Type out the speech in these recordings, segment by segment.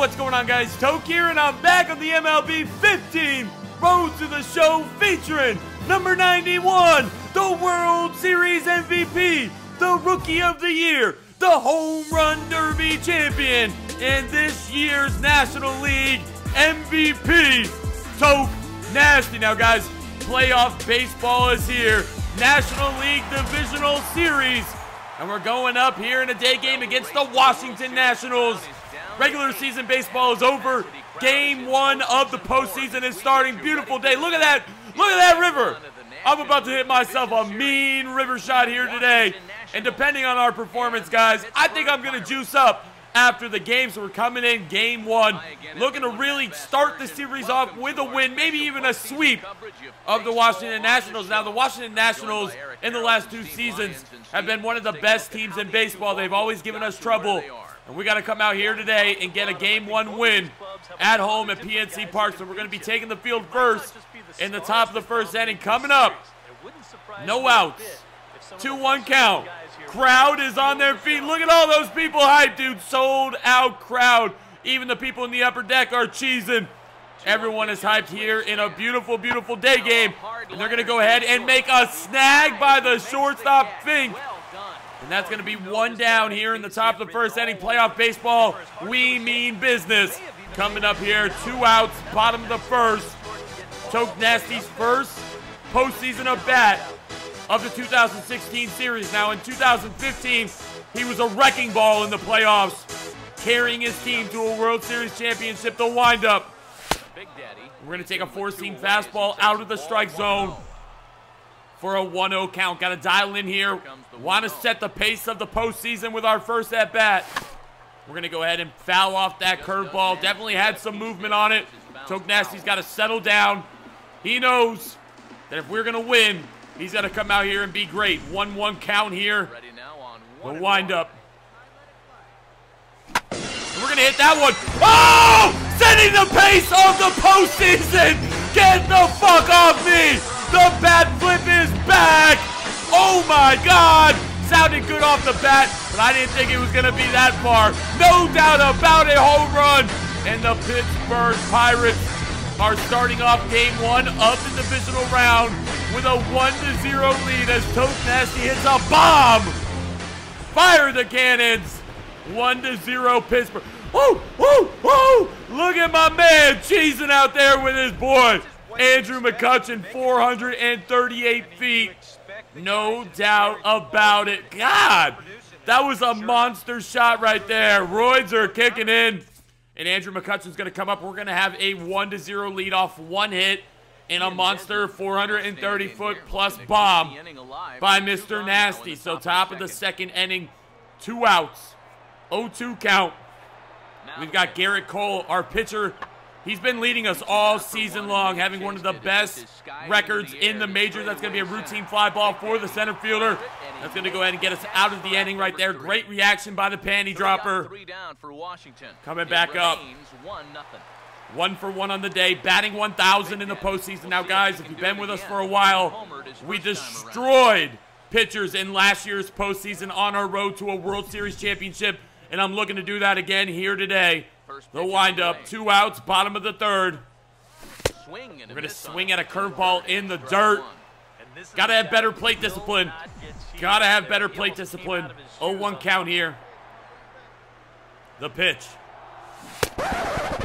what's going on, guys? Toke here, and I'm back on the MLB 15 Road to the Show featuring number 91, the World Series MVP, the Rookie of the Year, the Home Run Derby champion, and this year's National League MVP, Toke Nasty. Now, guys, playoff baseball is here. National League Divisional Series. And we're going up here in a day game against the Washington Nationals. Regular season baseball is over. Game 1 of the postseason is starting. Beautiful day. Look at that. Look at that river. I'm about to hit myself a mean river shot here today. And depending on our performance, guys, I think I'm going to juice up after the game. So we're coming in game 1. Looking to really start the series off with a win, maybe even a sweep of the Washington Nationals. Now, the Washington Nationals in the last 2 seasons have been one of the best teams in baseball. They've always given us trouble. And we got to come out here today and get a Game 1 win at home at PNC Park. So we're going to be taking the field first in the top of the first inning. Coming up, no outs, 2-1 count. Crowd is on their feet. Look at all those people hyped, dude. Sold out crowd. Even the people in the upper deck are cheesing. Everyone is hyped here in a beautiful, beautiful day game. And they're going to go ahead and make a snag by the shortstop, Fink. And that's going to be 1 down here in the top of the first inning. Playoff baseball, we mean business. Coming up here, 2 outs, bottom of the first. Toke Nasty's first postseason at bat of the 2016 series. Now, in 2015, he was a wrecking ball in the playoffs, carrying his team to a World Series championship. The windup. We're going to take a 4-seam fastball out of the strike zone for a 1-0 count. Got to dial in here. Want to set the pace of the postseason with our first at-bat. We're going to go ahead and foul off that curveball. Definitely had some movement on it. Toke Nasty's got to settle down. He knows that if we're going to win, he's got to come out here and be great. 1-1 count here. The windup. We're going to hit that one. Oh! Setting the pace of the postseason. Get the fuck off me. The bat flip is back. Oh my God. Sounded good off the bat, but I didn't think it was going to be that far. No doubt about it. Home run. And the Pittsburgh Pirates are starting off game 1 of the divisional round with a 1-0 lead as Toke Nasty hits a bomb. Fire the cannons. 1-0 Pittsburgh. Woo, woo, woo. Look at my man cheesing out there with his boy. Andrew McCutchen, 438 feet. No doubt about it. God, that was a monster shot right there. Roids are kicking in. And Andrew McCutchen's going to come up. We're going to have a 1-0 lead off 1 hit and a monster 430-foot plus bomb by Mr. Nasty. So top of the second inning, 2 outs, 0-2 count. We've got Garrett Cole, our pitcher. He's been leading us all season long, having one of the best records in the majors. That's going to be a routine fly ball for the center fielder. That's going to go ahead and get us out of the inning right there. Great reaction by the panty dropper. Coming back up. 1 for 1 on the day, batting 1,000 in the postseason. Now, guys, if you've been with us for a while, we destroyed pitchers in last year's postseason on our road to a World Series championship, and I'm looking to do that again here today. The windup, 2 outs, bottom of the third. We're going to swing at a curveball in the dirt. Got to have better plate discipline. Got to have better plate discipline. 0-1 count here. The pitch.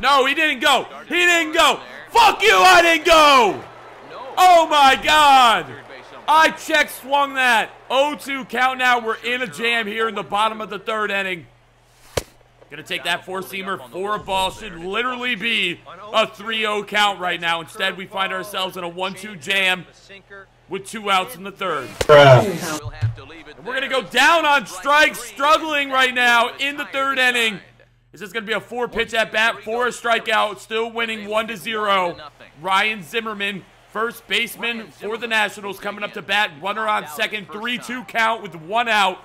No, he didn't go. He didn't go. Fuck you, I didn't go. Oh, my God. I check swung that. 0-2 count now. We're in a jam here in the bottom of the third inning. Going to take that 4-seamer for a ball. Should literally be a 3-0 count right now. Instead, we find ourselves in a 1-2 jam with 2 outs in the third. And we're going to go down on strikes, struggling right now in the third inning. Is this going to be a 4-pitch at bat for a strikeout? Still winning 1-0. Ryan Zimmerman, first baseman for the Nationals, coming up to bat. Runner on second, 3-2 count with 1 out.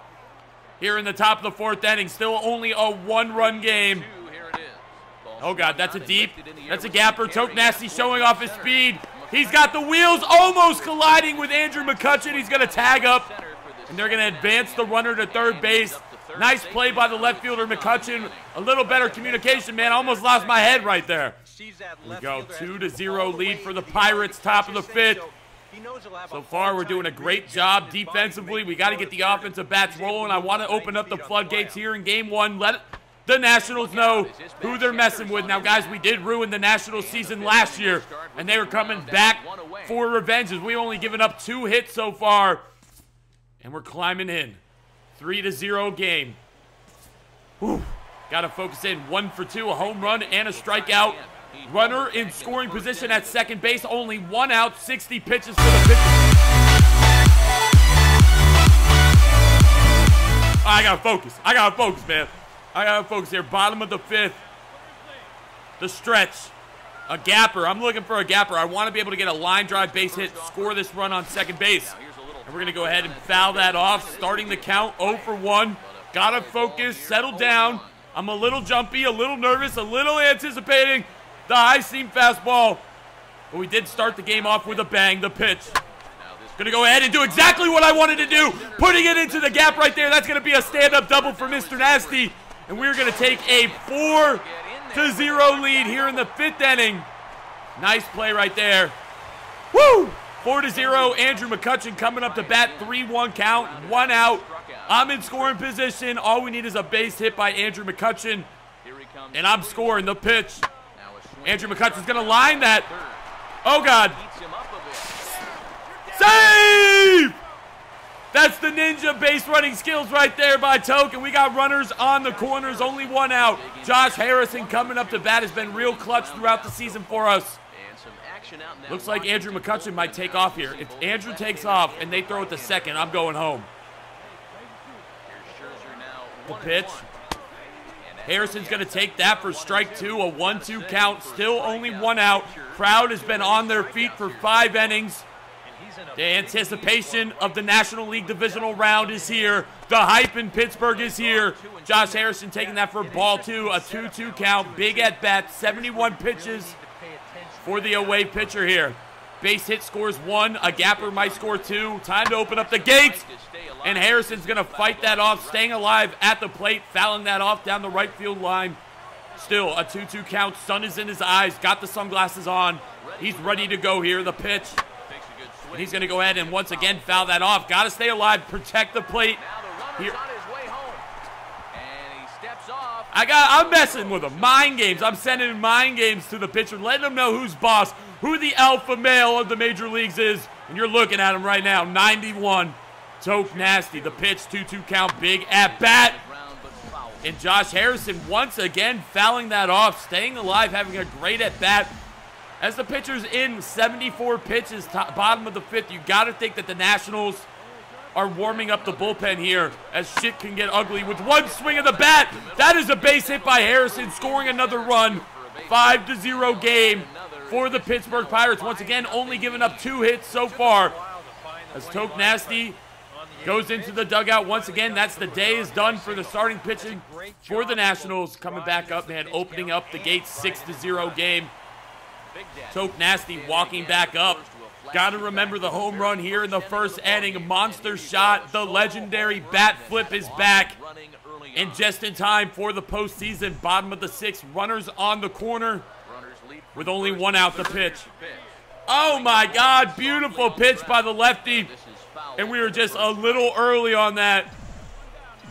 Here in the top of the fourth inning, still only a 1-run game. Oh, God, that's a deep. That's a gapper. Toke Nasty showing off his speed. He's got the wheels almost colliding with Andrew McCutchen. He's going to tag up, and they're going to advance the runner to third base. Nice play by the left fielder, McCutcheon. A little better communication, man. I almost lost my head right there. Here we go, 2-0 lead for the Pirates, top of the 5th. So far, we're doing a great job defensively. We got to get the offensive bats rolling. I want to open up the floodgates here in Game 1. Let the Nationals know who they're messing with. Now, guys, we did ruin the Nationals season last year, and they were coming back for revenge as we've only given up 2 hits so far, and we're climbing in. 3-0 game. Got to focus in. 1 for 2, a home run and a strikeout. Runner in scoring position at second base. Only 1 out, 60 pitches for the pitcher. I gotta focus. I gotta focus, man. I gotta focus here. Bottom of the 5th. The stretch. A gapper. I'm looking for a gapper. I want to be able to get a line drive base hit, score this run on second base. And we're going to go ahead and foul that off. Starting the count 0 for 1. Gotta focus. Settle down. I'm a little jumpy, a little nervous, a little anticipating the high seam fastball. But we did start the game off with a bang. The pitch. Gonna go ahead and do exactly what I wanted to do. Putting it into the gap right there. That's gonna be a stand-up double for Mr. Nasty. And we're gonna take a 4-0 lead here in the 5th inning. Nice play right there. Woo! 4-0. Andrew McCutcheon coming up to bat. 3-1 count. 1 out. I'm in scoring position. All we need is a base hit by Andrew McCutcheon. And I'm scoring the pitch. Andrew McCutcheon's gonna line that. Oh, God. Save! That's the ninja base running skills right there by Toke. And we got runners on the corners, only 1 out. Josh Harrison coming up to bat has been real clutch throughout the season for us. Looks like Andrew McCutcheon might take off here. If Andrew takes off and they throw it to second, I'm going home. The pitch. Harrison's going to take that for strike 2, a 1-2 count. Still only 1 out. Crowd has been on their feet for 5 innings. The anticipation of the National League Divisional Round is here. The hype in Pittsburgh is here. Josh Harrison taking that for ball 2, a 2-2 count. Big at bat, 71 pitches for the away pitcher here. Base hit scores 1. A gapper might score 2. Time to open up the gates. And Harrison's going to fight that off, staying alive at the plate, fouling that off down the right field line. Still a 2-2 count. Sun is in his eyes. Got the sunglasses on. He's ready to go here. The pitch. And he's going to go ahead and once again foul that off. Got to stay alive. Protect the plate. Here. I'm messing with him. Mind games. I'm sending mind games to the pitcher, letting him know who's boss, who the alpha male of the major leagues is. And you're looking at him right now. 91. Toke Nasty. The pitch. 2-2 count. Big at bat. And Josh Harrison once again fouling that off, staying alive, having a great at bat. As the pitcher's in 74 pitches, bottom of the 5th, you got to think that the Nationals are warming up the bullpen here as shit can get ugly with one swing of the bat. That is a base hit by Harrison, scoring another run. 5-0 game for the Pittsburgh Pirates. Once again, only giving up 2 hits so far. As Toke Nasty goes into the dugout once again. That's the day is done for the starting pitching for the Nationals. Coming back up, man, opening up the gate. 6-0 game. Toke Nasty walking back up. Got to remember the home run here in the 1st inning. Monster shot. The legendary bat flip is back. And just in time for the postseason. Bottom of the 6th. Runners on the corner with only 1 out. The pitch. Oh my God. Beautiful pitch by the lefty. And we were just a little early on that.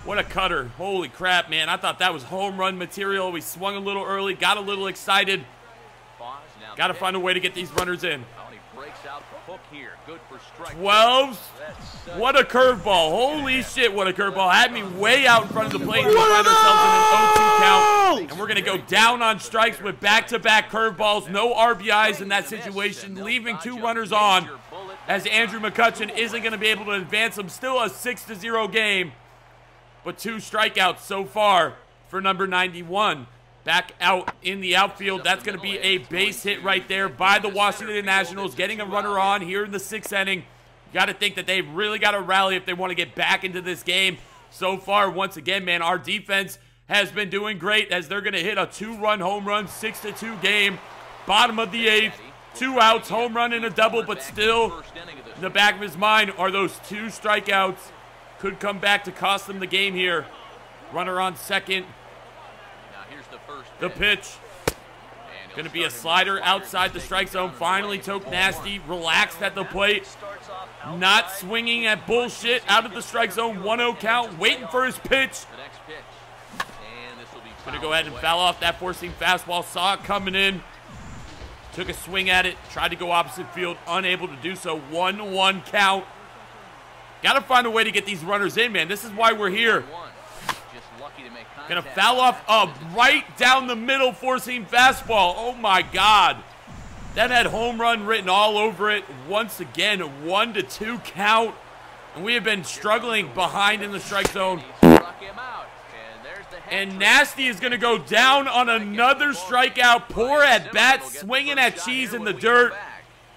What a cutter. Holy crap, man. I thought that was home run material. We swung a little early. Got a little excited. Got to find a way to get these runners in. 12. What a curveball. Holy shit, what a curveball. Had me way out in front of the plate. We find ourselves in an 0-2 count. And we're going to go down on strikes with back-to-back curveballs. No RBIs in that situation, leaving 2 runners on as Andrew McCutcheon isn't going to be able to advance them. Still a 6-0 game, but 2 strikeouts so far for number 91. Back out in the outfield. That's going to be a base hit right there by the Washington Nationals, getting a runner on here in the 6th inning. You got to think that they've really got to rally if they want to get back into this game. So far, once again, man, our defense has been doing great as they're going to hit a 2-run home run, 6-2 game. Bottom of the 8th, 2 outs, home run and a double, but still in the back of his mind are those 2 strikeouts. Could come back to cost them the game here. Runner on second. Now here's the first The pitch. Going to be a slider outside the strike zone. Finally, Toke Nasty relaxed at the plate. Not swinging at bullshit out of the strike zone. 1-0 count. Waiting for his pitch. Going to go ahead and foul off that four-seam fastball. Saw it coming in. Took a swing at it. Tried to go opposite field. Unable to do so. 1-1 count. Got to find a way to get these runners in, man. This is why we're here. Gonna foul off a right down the middle four-seam fastball. Oh my God. That had home run written all over it. Once again, 1-2 count. And we have been struggling behind in the strike zone. And Nasty is gonna go down on another strikeout. Poor at bat, swinging at cheese in the dirt.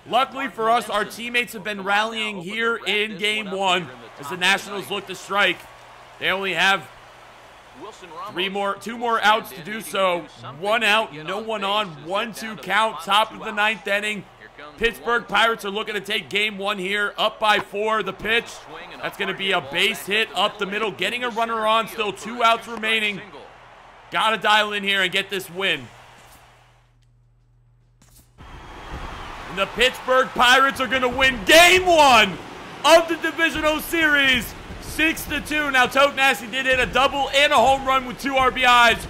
Luckily for us, our teammates have been rallying here in game one as the Nationals look to strike. They only have two more outs to do so. 1 out, no one on, 1-2 count, top of the 9th inning. Pittsburgh Pirates are looking to take game one here, up by 4. The pitch, that's going to be a base hit up the middle, getting a runner on, still 2 outs remaining. Got to dial in here and get this win. And the Pittsburgh Pirates are going to win game one of the divisional series. 6-2. Now, Toke Nasty did hit a double and a home run with 2 RBIs,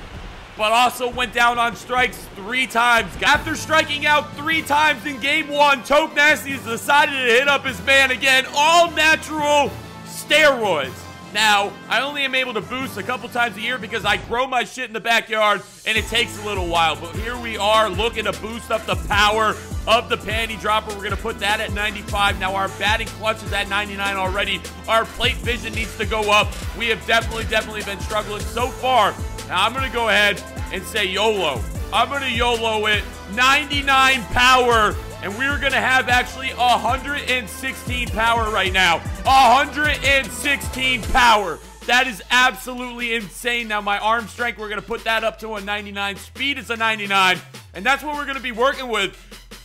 but also went down on strikes 3 times. After striking out 3 times in game one, Toke Nasty has decided to hit up his man again. All natural steroids. Now, I only am able to boost a couple times a year because I grow my shit in the backyard, and it takes a little while. But here we are looking to boost up the power of the panty dropper. We're going to put that at 95. Now, our batting clutch is at 99 already. Our plate vision needs to go up. We have definitely been struggling so far. Now, I'm going to go ahead and say YOLO. I'm going to YOLO it. 99 power. And we're going to have actually 116 power right now. 116 power. That is absolutely insane. Now, my arm strength, we're going to put that up to a 99. Speed is a 99. And that's what we're going to be working with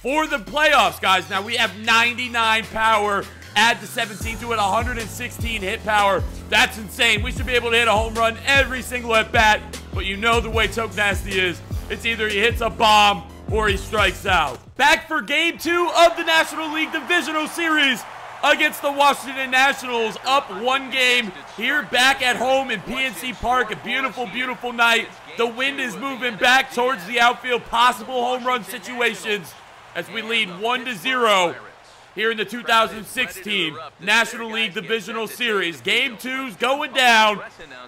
for the playoffs, guys. Now, we have 99 power. Add the 17 to it, 116 hit power. That's insane. We should be able to hit a home run every single at-bat. But you know the way Toke Nasty is. It's either he hits a bomb or he strikes out. Back for game 2 of the National League Divisional Series against the Washington Nationals. Up 1 game here back at home in PNC Park. A beautiful, beautiful night. The wind is moving back towards the outfield. Possible home run situations as we lead 1-0 here in the 2016 National League Divisional Series. Game 2's going down.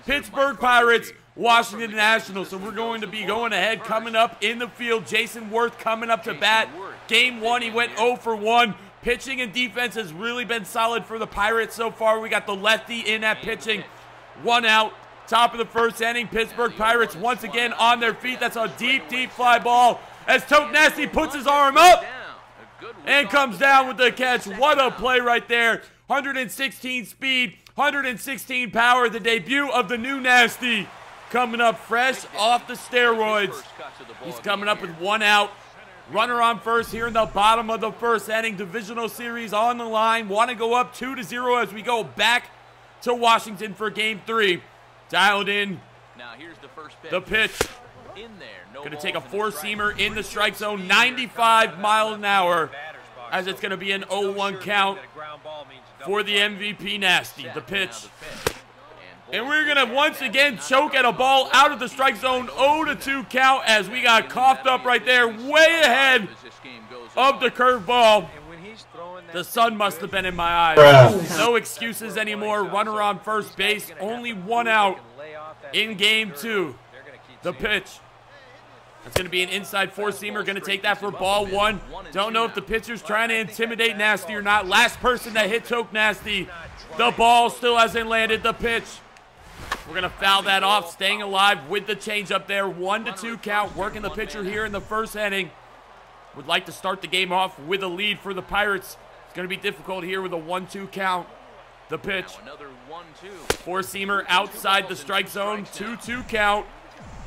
Pittsburgh Pirates, Washington Nationals. So we're going to be going ahead coming up in the field. Jason Worth coming up to bat. Game 1, he went 0 for 1. Pitching and defense has really been solid for the Pirates so far. We got the lefty in at pitching. 1 out. Top of the 1st inning. Pittsburgh Pirates once again on their feet. That's a deep, deep fly ball as Toke Nasty puts his arm up and comes down with the catch. What a play right there. 116 speed, 116 power. The debut of the new Nasty. Coming up fresh off the steroids. He's coming up with 1 out. Runner on first here in the bottom of the 1st inning. Divisional series on the line. Want to go up 2-0 as we go back to Washington for game 3. Dialed in. Now here's the first pitch. The pitch. In there. No going to take a 4-seamer in the strike zone. 95 miles an hour as it's going to be an 0-1 count for the MVP Nasty. The pitch. And we're going to once again choke at a ball out of the strike zone. 0-2 count as we got coughed up right there, way ahead of the curveball. The sun must have been in my eyes. No excuses anymore. Runner on first base. Only 1 out in game 2. The pitch. That's going to be an inside 4-seamer. Going to take that for ball 1. Don't know if the pitcher's trying to intimidate Nasty or not. Last person that hit Toke Nasty. The ball still hasn't landed. The pitch. We're going to foul that off, staying alive with the changeup there. 1-2 count, working the pitcher here in the 1st inning. Would like to start the game off with a lead for the Pirates. It's going to be difficult here with a 1-2 count. The pitch. 4-seamer outside the strike zone. 2-2 count.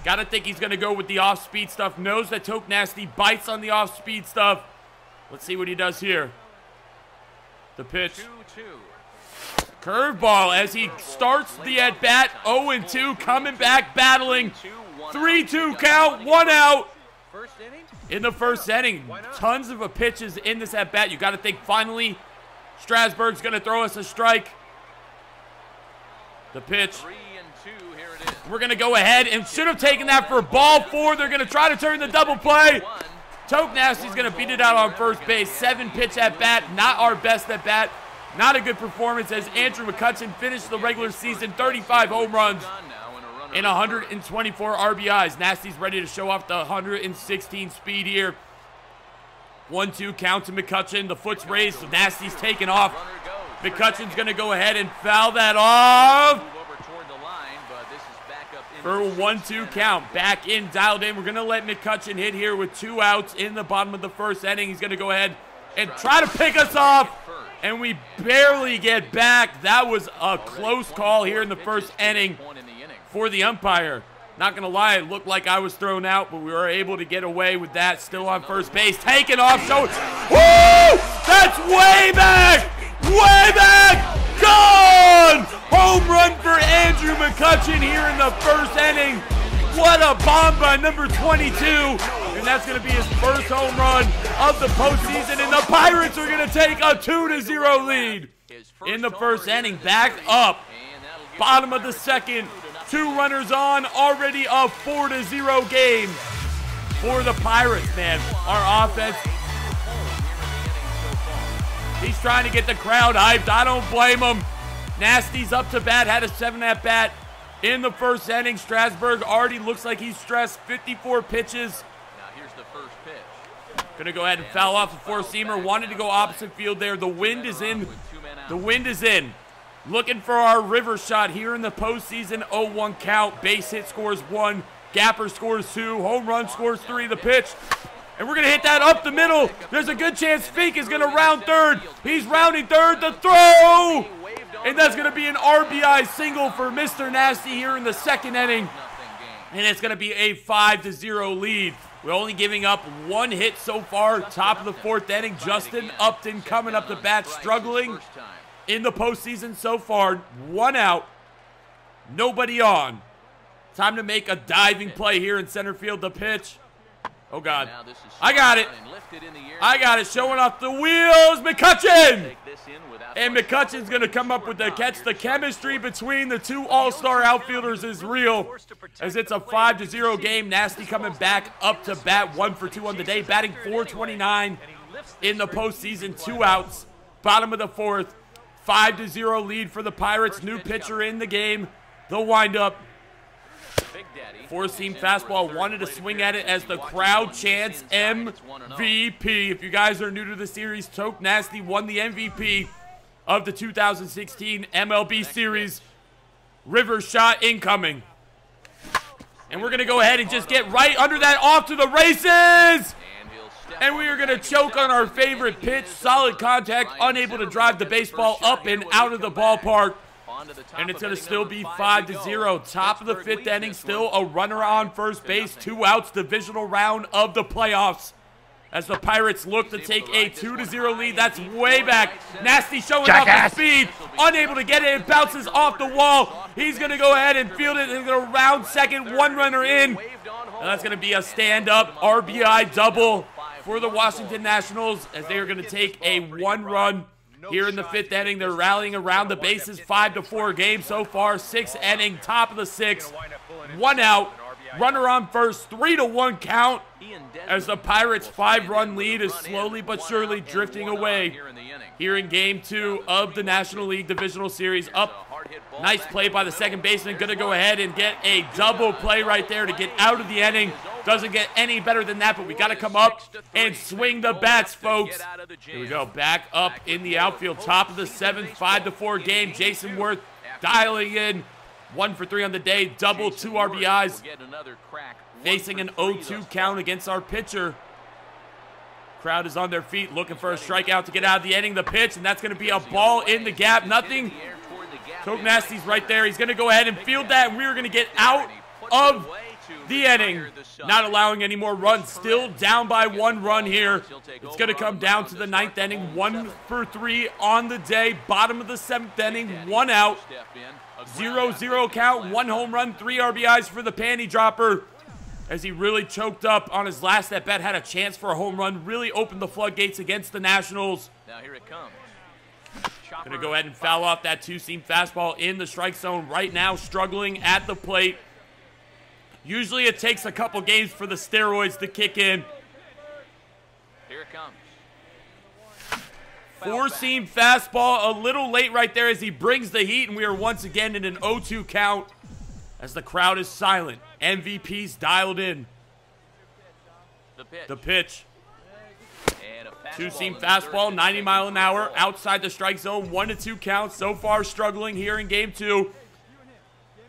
Got to think he's going to go with the off-speed stuff. Knows that Toke Nasty bites on the off-speed stuff. Let's see what he does here. The pitch. Curveball as he starts the at-bat. 0-2, coming back, battling. 3-2 count, 1 out. In the first inning, tons of pitches in this at-bat. You got to think finally Strasburg's going to throw us a strike. The pitch. We're going to go ahead and should have taken that for ball 4. They're going to try to turn the double play. Toke Nasty's going to beat it out on first base. 7-pitch at-bat, not our best at-bat. Not a good performance as Andrew McCutchen finished the regular season 35 home runs and 124 RBIs. Nasty's ready to show off the 116 speed here. 1-2 count to McCutchen. The foot's raised, so Nasty's taken off. McCutchen's going to go ahead and foul that off for a 1-2 count. Back in, dialed in. We're going to let McCutchen hit here with 2 outs in the bottom of the first inning. He's going to go ahead and try to pick us off, and we barely get back. That was a close call here in the first inning for the umpire. Not going to lie, it looked like I was thrown out, but we were able to get away with that. Still on first base, taken off, so woo! That's way back! Way back! Gone! Home run for Andrew McCutchen here in the first inning. What a bomb by number 22. And that's going to be his first home run of the postseason. And the Pirates are going to take a 2-0 lead in the first inning. Back up. Bottom of the second. 2 runners on. Already a 4-0 game for the Pirates, man. Our offense. He's trying to get the crowd hyped. I don't blame him. Nasty's up to bat. Had a 7 at-bat in the first inning. Strasburg already looks like he's stressed. 54 pitches. Now here's the first pitch. Gonna go ahead and foul off the four-seamer. Wanted to go opposite field there. The wind is in. The wind is in. Looking for our river shot here in the postseason. 0-1 count. Base hit scores 1. Gapper scores 2. Home run scores 3. The pitch. And we're going to hit that up the middle. There's a good chance Fink is going to round third. He's rounding third. The throw. And that's going to be an RBI single for Mr. Nasty here in the second inning. And it's going to be a 5-0 lead. We're only giving up 1 hit so far. Top of the 4th inning. Justin Upton coming up the bat, struggling in the postseason so far. 1 out. Nobody on. Time to make a diving play here in center field. The pitch. Oh, God. I got it. I got it. Showing off the wheels. McCutchen. And McCutchen's going to come up with the catch. The chemistry between the 2 all-star outfielders is real, as it's a 5-0 game. Nasty coming back up to bat. 1 for 2 on the day. Batting .429 in the postseason. 2 outs. Bottom of the 4th. 5-0 lead for the Pirates. New pitcher in the game. The windup. 4-seam fastball, wanted to swing at it as the crowd chants MVP. If you guys are new to the series, Toke Nasty won the MVP of the 2016 MLB series. River shot incoming. And we're going to go ahead and just get right under that, off to the races. And we are going to choke on our favorite pitch. Solid contact, unable to drive the baseball up and out of the ballpark. And it's going to still be 5-0. Top of the 5th inning, still a runner on first base. 2 outs, divisional round of the playoffs. As the Pirates look to take a 2-0 lead. That's way back. Nasty showing off the speed. Unable to get it. It bounces off the wall. He's going to go ahead and field it. He's going to round second. 1 runner in. And that's going to be a stand-up RBI double for the Washington Nationals, as they are going to take a 1-run here in the 5th inning. They're rallying around the bases. 5-4 game so far. 6th inning, top of the 6th. 1 out. Runner on first. 3-1 count as the Pirates' 5-run lead is slowly but surely drifting away here in Game 2 of the National League Divisional Series. Up. Nice play by the second baseman. Going to go ahead and get a double play right there to get out of the inning. Doesn't get any better than that, but we got to come up and swing the bats, folks. Here we go. Back up in the outfield. Top of the 7th, 5-4 game. Jason Worth dialing in. 1 for 3 on the day. Double, 2 RBIs. Facing an 0-2 count against our pitcher. Crowd is on their feet looking for a strikeout to get out of the inning. The pitch, and that's going to be a ball in the gap. Nothing. Toke Nasty's right there. He's going to go ahead and field that, and we're going to get out of the inning, not allowing any more runs. Still down by 1 run here. It's going to come down to the 9th inning. 1 for 3 on the day. Bottom of the 7th inning, 1 out. 0-0 count, 1 home run, 3 RBIs for the panty dropper, as he really choked up on his last at bat, had a chance for a home run, really opened the floodgates against the Nationals. Now here it comes. Gonna go ahead and foul off that 2-seam fastball in the strike zone right now, struggling at the plate. Usually it takes a couple games for the steroids to kick in. Here it comes. 4-seam fastball, a little late right there as he brings the heat, and we are once again in an 0-2 count as the crowd is silent. MVP's dialed in. The pitch. 2-seam fastball, 90 mile an hour, outside the strike zone, 1-2 counts. So far struggling here in game 2.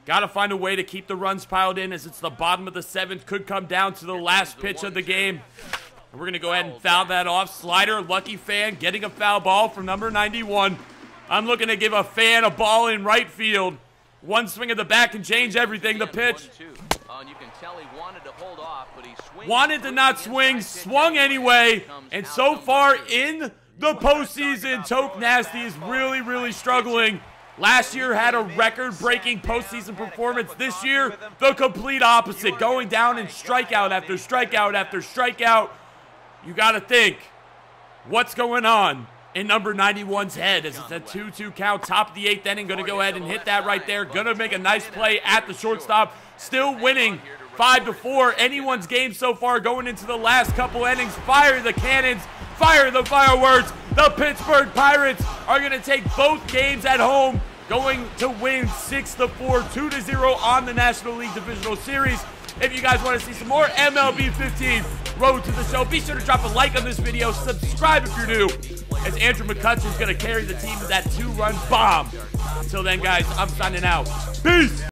Got to find a way to keep the runs piled in as it's the bottom of the 7th. Could come down to the last pitch of the game. And we're going to go ahead and foul that off. Slider, lucky fan, getting a foul ball from number 91. I'm looking to give a fan a ball in right field. One swing of the bat can change everything. The pitch. Wanted to not swing, swung anyway. And so far in the postseason, Toke Nasty is really, really struggling. Last year had a record-breaking postseason performance. This year, the complete opposite. Going down in strikeout after strikeout after strikeout. You got to think, what's going on in number 91's head as it's a 2-2 count, top of the 8th inning. Going to go ahead and hit that right there. Going to make a nice play at the shortstop. Still winning 5-4. Anyone's game so far going into the last couple innings. Fire the cannons. Fire the fireworks. The Pittsburgh Pirates are going to take both games at home, going to win 6-4, 2-0 on the National League Divisional Series. If you guys want to see some more MLB 15 Road to the Show, be sure to drop a like on this video, subscribe if you're new, as Andrew McCutcheon's going to carry the team to that 2-run bomb. Until then, guys, I'm signing out. Peace!